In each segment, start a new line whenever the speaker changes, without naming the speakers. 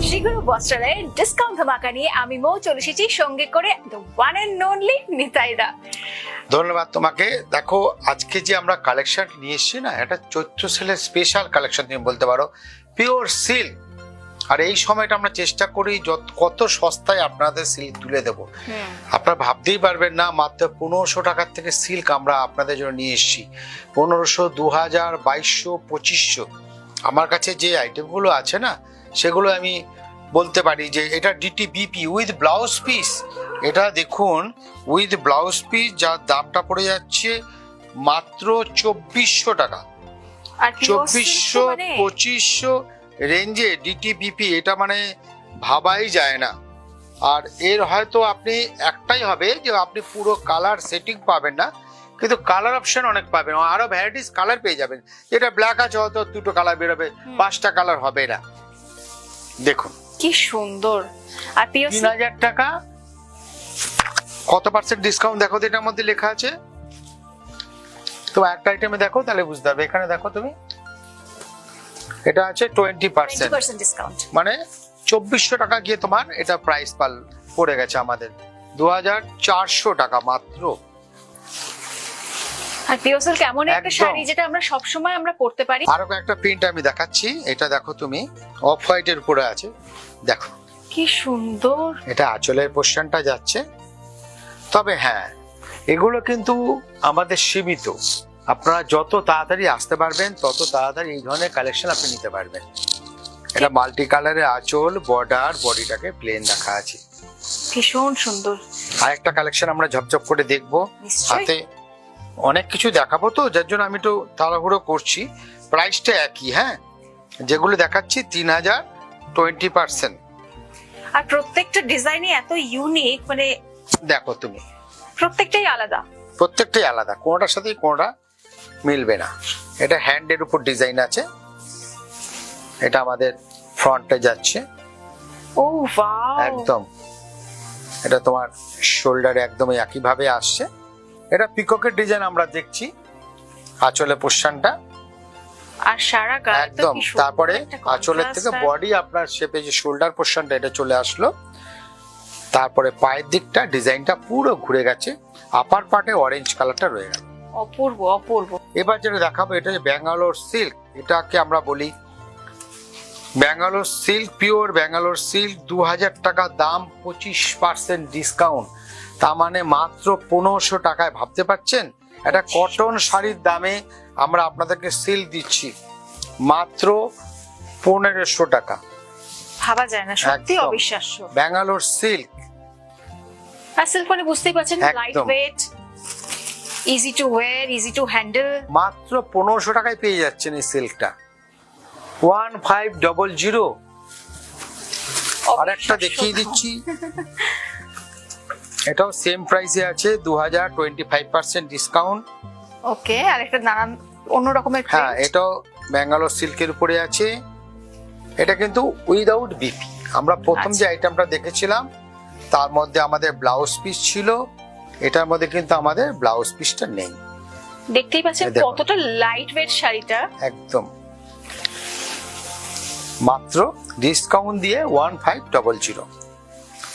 শ্রীগুরু বস্ত্রালয়ে discount ধামাকা নিয়ে আমি মৌ চলে এসেছি সঙ্গে করে দ্য ওয়ান এন্ড অনলি নিতাইদা।
ধন্যবাদ তোমাকে। দেখো আজকে যে আমরা কালেকশন নিয়ে এসেছি না, এটা চৈত্র সেলের স্পেশাল কালেকশন তুমি বলতে পারো, পিওর সিল্ক। আর এই সময়টা আমরা চেষ্টা করি কত সস্তায় আপনাদের সিল্ক তুলে দেবো। আপনারা ভাবতেই পারবেন না, মাত্র 1500 টাকার থেকে সিল্ক আমরা আপনাদের জন্য নিয়ে এসেছি। 1500, 2000, 2200, 2500। আমার কাছে যে আইটেমগুলো আছে না, সেগুলো আমি বলতে পারি যে এটা ডিটিবিপি উইথ ব্লাউজ পিস। এটা দেখুন উইথ ব্লাউজ পিস, যার দামটা পড়ে যাচ্ছে মাত্র 2400 টাকা। 2400, 2500 রেঞ্জে ডিটিবিপি, এটা মানে ভাবাই যায় না। আর এর হয়তো আপনি একটাই হবে যে আপনি পুরো কালার সেটিং পাবেন না, কিন্তু কালার অপশন অনেক পাবেন, আরো ভ্যারাইটিস কালার পেয়ে যাবেন। যেটা ব্ল্যাক আছে হয়তো 2টো কালার বেরোবে, 5টা কালার হবে না। দেখুন
কি সুন্দর। আর
3000 টাকা। কত পার্সেন্ট ডিসকাউন্ট দেখো তো, এটার মধ্যে লেখা আছে। তো একটা আইটেমে দেখো তাহলে বুঝতে পারবে। এখানে দেখো তুমি, এটা আছে 20%
ডিসকাউন্ট,
মানে 2400 টাকা গিয়ে তোমার এটা প্রাইস পড়ে গেছে আমাদের 2400 টাকা মাত্র।
আর পিওসেল কেমন একটা শাড়ি, যেটা আমরা সব সময় আমরা পরতে পারি।
আরো একটা প্রিন্ট আমি দেখাচ্ছি, এটা দেখো তুমি, অফ হোয়াইট এর উপরে আছে, দেখো
কি সুন্দর।
এটা আঁচলের পোরশনটা যাচ্ছে। তবে হ্যাঁ, এগুলো কিন্তু আমাদের সীমিত। আপনারা যত তাড়াতাড়ি আসতে পারবেন তত তাড়াতাড়ি এই ধরনের কালেকশন আপনি নিতে পারবেন। এটা মাল্টি কালারের আঁচল, বর্ডার, বডিটাকে প্লেন রাখা আছে,
ভীষণ সুন্দর।
আরেকটা কালেকশন আমরা ঝপঝপ করে দেখবো, হাতে অনেক কিছু দেখাবো তো, যার জন্য আমি একটু তাড়াহুড়ো করছি। প্রাইসটা একই, হ্যাঁ, যেগুলো দেখাচ্ছি 3000, 20%।
আর প্রত্যেকটা ডিজাইনই এত ইউনিক, মানে
দেখো তুমি,
প্রত্যেকটাই আলাদা,
প্রত্যেকটাই আলাদা, কোনটার সাথে কোনটা মিলবে না। এটা হ্যান্ডের উপর ডিজাইন আছে, এটা আমাদের ফ্রন্টে যাচ্ছে।
ও ওয়াও,
একদম এটা তোমার শোল্ডারে একদম একই ভাবে আসছে। এটা পিককের ডিজাইন আমরা দেখছি, আঁচলে পোরশনটা
আর সারা গায়ে
একদম। তারপরে আঁচলের থেকে বডি আপনার শেপে যে শোল্ডার পোরশনটা, এটা চলে আসলো। তারপরে পায়ের দিকটা ডিজাইনটা পুরো ঘুরে গেছে, আপার পার্টে অরেঞ্জ কালারটা রয়ে গেল,
অপূর্ব অপূর্ব।
এবার যেটা দেখাবো, এটা যে ব্যাঙ্গালোর সিল্ক, এটাকে আমরা বলি Bangalore silk, pure Bangalore silk. 2000 টাকা দাম, 25% ডিসকাউন্ট, তার মানে মাত্র 1500 টাকায়। ভাবতে পারছেন, একটা কটন শাড়ির দামে আমরা আপনাদেরকে সিল্ক দিচ্ছি মাত্র 1500 টাকা।
ভাবা যায় না, সত্যি অবিশ্বাস্য।
ব্যাঙ্গালোর সিল্ক,
আর সিল্ক মানে বুঝতেই পারছেন, light weight, easy to wire, easy to handle.
মাত্র 1500 টাকায় পেয়ে যাচ্ছেন এই সিল্কটা, 1500। আরেকটা দেখিয়ে দিচ্ছি, এটাও সেম প্রাইসে আছে, 2000, 25% ডিসকাউন্ট।
ওকে, আরেকটা নানান অন্য রকমের।
হ্যাঁ, এটাও ব্যাঙ্গালোর সিল্কের উপরে আছে। এটা কিন্তু উইদাউট বিপি। আমরা প্রথম যে আইটেমটা দেখেছিলাম তার মধ্যে আমাদের ব্লাউজ পিস ছিল, এটার মধ্যে কিন্তু আমাদের ব্লাউজ পিসটা নেই।
দেখতেই পাচ্ছেন কতটা লাইট ওয়েট শাড়িটা,
একদম। মাত্র ডিসকাউন্ট দিয়ে 1500।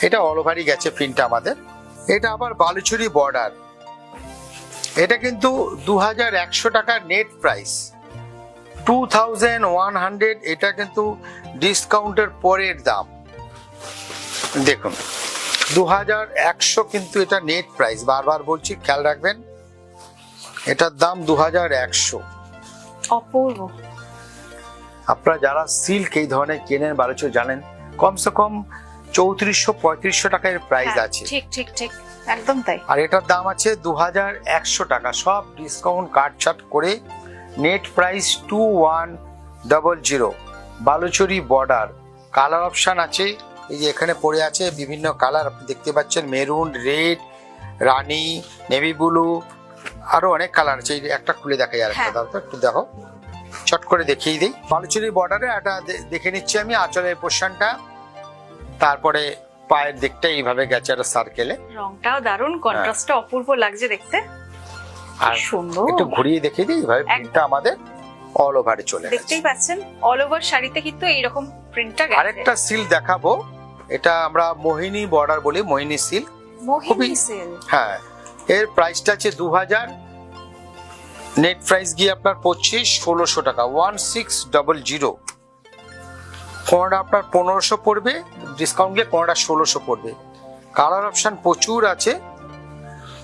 এটা অল ওভারই গেছে প্রিন্টটা আমাদের। এটা আবার বালুচুরি বর্ডার, এটা কিন্তু 2100 টাকার নেট প্রাইস, 2100। এটা কিন্তু ডিসকাউন্টের পরের দাম। দেখুন 2100 কিন্তু এটা নেট প্রাইস, বারবার বলছি খেয়াল রাখবেন, এটার দাম 2100।
অপূর্ব।
আপনারা যারা সিল্ক এই ধরনের কেনেন বালুচুরি জানেন, কমসে কম 3400-3500 টাকার প্রাইস আছে।
ঠিক ঠিক ঠিক, একদম তাই।
আর এটার দাম আছে 2100 টাকা, সব ডিসকাউন্ট কাটছাট করে net price 2100। Baluchari border, colour option আছে, এই যে এখানে পড়ে আছে বিভিন্ন কালার আপনি দেখতে পাচ্ছেন, মেরুন, রেড, রানী, নেভি ব্লু, আরো অনেক কালার আছে। এই একটা খুলে দেখা যায়, একটা দাও তো, একটু দেখো, চট করে দেখিয়ে দিই। বালুচুরি বর্ডারে এটা দেখে নিচ্ছি আমি আঁচলের পোরশনটা, তারপরে পায়ের দিকটা এইভাবে গেছে একটা সার্কেলে।
রংটাও দারুণ, কন্ট্রাস্টটা অপূর্ব লাগছে দেখতে।
আর
সুন্দর।
একটু ঘুরিয়ে দেখিয়ে দিই এইভাবে প্রিন্টটা আমাদের অল ওভারে চলে গেছে।
দেখতেই পাচ্ছেন অল ওভার শাড়িতে কিন্তু এইরকম প্রিন্টটা গেছে।
আরেকটা সিল্ক দেখাবো, এটা আমরা মোহিনী বর্ডার বলি, মোহিনী সিল্ক।
মোহিনী সিল্ক।
হ্যাঁ, এর প্রাইসটা আছে 2000, নেট প্রাইস গিয়ে আপনার 25-1600 টাকা, 1600। কোনটা আপনার 1500 পড়বে, ডিসকাউন্ট গিয়ে কোনটা 1600 পড়বে। কালার অপশন প্রচুর আছে,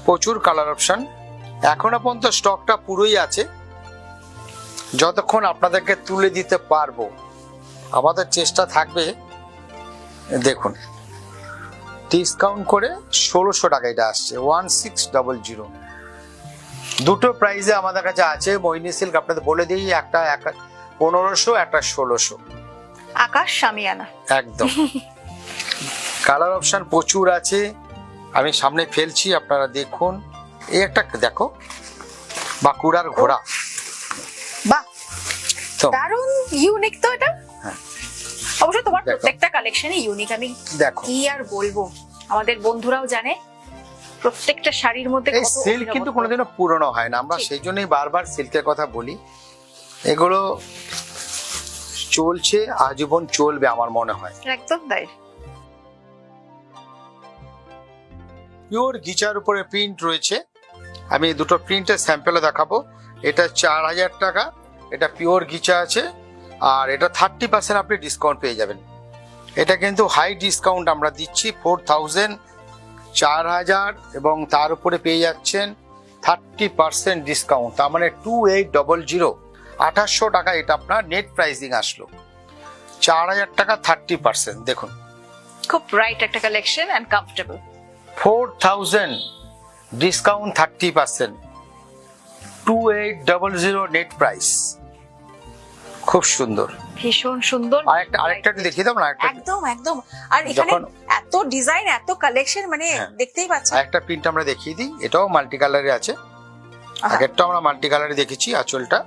প্রচুর কালার অপশন। এখনো পর্যন্ত স্টকটা পুরোই আছে, যতক্ষণ আপনাদেরকে তুলে দিতে পারবো আমাদের চেষ্টা থাকবে। দেখুন ডিসকাউন্ট করে 1600 টাকা এটা আসছে, 1600। দুটো প্রাইসে আমাদের কাছে আছে মোহিনী সিল্ক, আপনাদের বলে দিই, একটা 1500, একটা 1600।
আকাশ শামিয়ানা
একদম। কালার অপশন প্রচুর আছে, আমি সামনে ফেলছি, আপনারা দেখুন। এই একটা দেখো, বাঁকুড়ার ঘোড়া,
বাহ
তো
দারুণ ইউনিক তো এটা।
হ্যাঁ।
অবশ্য তোমার
দেখো।
প্রত্যেকটা কালেকশনই ইউনিক, আমি
দেখো
কি আর বলবো, আমাদের বন্ধুরাও জানে প্রত্যেকটা শাড়ির মধ্যে
এই
কত
সিল্ক
অভিনবত্ব।
কিন্তু কোনোদিনও পুরনো হয় না, আমরা
ঠিক।
সেই জন্যই বারবার সিল্কের কথা বলি। এগুলো চলছে, আজীবন চলবে আমার মনে হয়।
একদম তাই।
পিওর গিচার উপরে প্রিন্ট রয়েছে, আমি দুটো প্রিন্টের স্যাম্পেলে দেখাবো। এটা 4000 টাকা, এটা পিওর গিচা আছে, আর এটা 30% আপনি ডিসকাউন্ট পেয়ে যাবেন। এটা কিন্তু হাই ডিসকাউন্ট আমরা দিচ্ছি, 4000, 4000, এবং তার উপরে পেয়ে যাচ্ছেন 30% ডিসকাউন্ট, তার মানে 2800, 2800 টাকা। এটা আপনার নেট প্রাইসিং আসলো, 4000 টাকা 30%। দেখুন
খুব ব্রাইট একটা collection and comfortable.
4000 discount 30%, 2800 net price. খুব সুন্দর,
ভীষণ সুন্দর।
আরেকটা একটু দেখিয়ে দাও না,
একদম একদম। আর এখানে
যখন-
এত ডিজাইন, এত কালেকশন, মানে
হ্যাঁ।
দেখতেই পাচ্ছেন।
আরেকটা প্রিন্ট আমরা দেখিয়ে দিই, এটাও মাল্টি কালারে আছে। আগেরটা আমরা মাল্টি কালারে দেখেছি, আঁচলটা।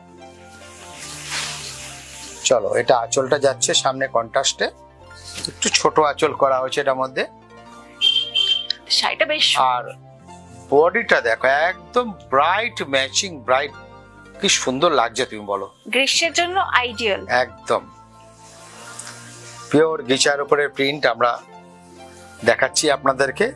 চলো, এটা আঁচলটা যাচ্ছে সামনে কন্ট্রাস্টে, একটু ছোট আঁচল করা হয়েছে এটার মধ্যে।
শাড়িটা বেশ
আর বডিটা দেখো, একদম ব্রাইট ম্যাচিং, ব্রাইট, কি সুন্দর লাগছে তুমি বলো।
গ্রীষ্মের জন্য আইডিয়াল।
একদম পিওর গিচার উপরে প্রিন্ট আমরা দেখাচ্ছি আপনাদেরকে।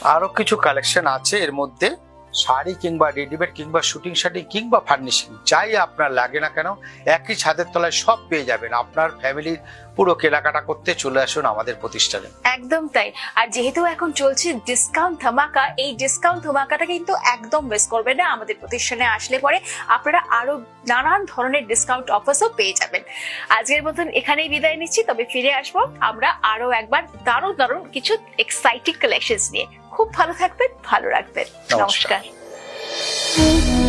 আরো কিছু কালেকশন আছে এর মধ্যে, শাড়ি কিংবা রেডিমেড কিংবা শুটিং শাড়ি কিংবা ফার্নিশিং, যাই আপনার লাগে না কেন একই ছাদের তলায় সব পেয়ে যাবেন। আপনার ফ্যামিলির পুরো কেনাকাটা করতে চলে আসুন আমাদের প্রতিষ্ঠানে।
একদম তাই। আর যেহেতু এখন চলছে ডিসকাউন্ট ধামাকা, এই ডিসকাউন্ট ধামাকাটা কিন্তু একদম মিস করবেন না। আমাদের প্রতিষ্ঠানে আসলে পরে আপনারা আরো নানান ধরনের ডিসকাউন্ট অফারসও পেয়ে যাবেন। আজকের মতন এখানেই বিদায় নিচ্ছি, তবে ফিরে আসবো আমরা আরো একবার দারুণ দারুণ কিছু এক্সাইটিং কালেকশনস নিয়ে। খুব ভালো থাকবেন, ভালো রাখবেন।
নমস্কার।
নমস্কার।